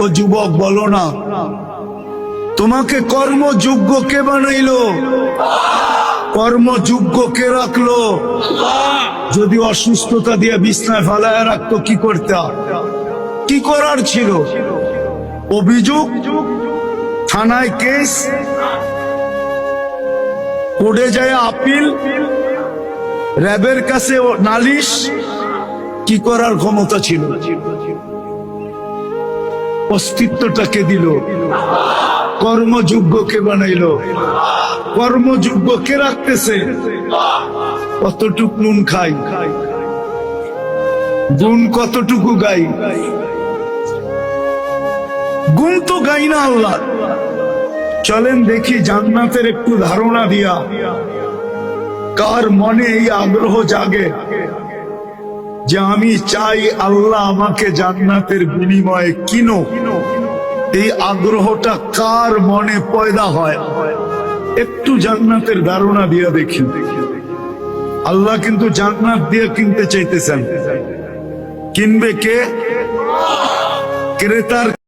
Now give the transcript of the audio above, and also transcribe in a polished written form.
ও যুবক বলো না, তোমাকে কর্মযোগ্য কে বানাইলো? কর্মযোগ্য কে রাখলো? যদি অসুস্থতা দিয়ে বিছনায় ফেলায় রাখতো কি করতে? কি করার ছিল? অভিযোগ, থানায় কেস, কোর্টে যায় আপিল, র্যাবের কাছে নালিশ, কি করার ক্ষমতা ছিল? অস্তিত্বটাকে দিল। কর্মযোগ্যকে বানাইলো। কর্মযোগ্য কে রাখতেছে? কতটুক নুন খাই, গুণ কতটুকু গাই? গুণ তো গাই না আল্লাহ। চলেন দেখি জান্নাতের একটু ধারণা দিয়া কার মনে এই আগ্রহ জাগে যে আমি চাই আল্লাহ আমাকে জান্নাতের বিনিময়ে কিনো। এই আগ্রহটা কার মনে পয়দা হয়? একটু জান্নাতের ধারণা দিয়া দেখি। আল্লাহ কিন্তু জান্নাত দিয়ে কিনতে চাইতেছেন। কিনবে কে? ক্রেতার